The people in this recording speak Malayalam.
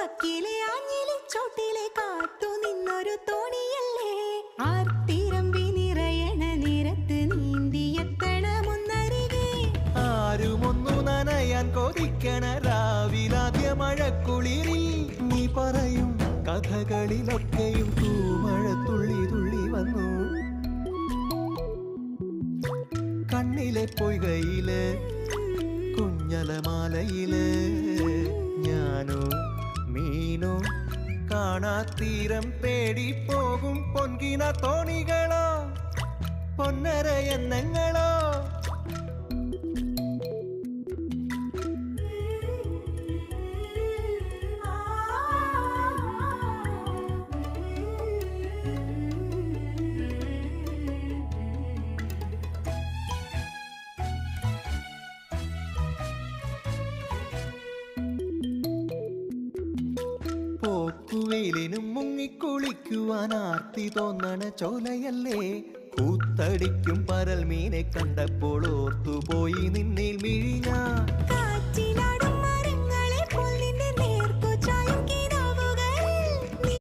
വക്കിലെ ആഞ്ഞിലി ചോട്ടിലെ കാത്തു നിന്നൊരു തോണിയല്ലേ ആർത്തിരമ്പി നിറയണ നേരത്ത് നീന്തിയെത്തണമൊന്നരികെ ആരുമൊന്നു നനയാൻ കൊതിക്കണ രാവിലാദ്യ മഴക്കുളിരിൽ നീ പറയും കഥകളിലൊക്കെയും തൂമഴ തുള്ളി തുള്ളി വന്നു കണ്ണിലെ പൊയ്കയില് കുഞ്ഞലമാലയില് ഞാനോ മീനോ കാണാത്തീരം തേടി പോകും പൊൻകിന തോണികളോ പൊന്നര എന്നങ്ങളോ പോക്കുവെയിലിനും മുങ്ങിക്കുളിക്കുവാൻ ആർത്തി തോന്നണ ചോലയല്ലേ കൂത്തടിക്കും പരൽ മീനെ കണ്ടപ്പോൾ ഓർത്തുപോയി നിന്നിൽ മിഴിഞ്ഞ കാറ്റില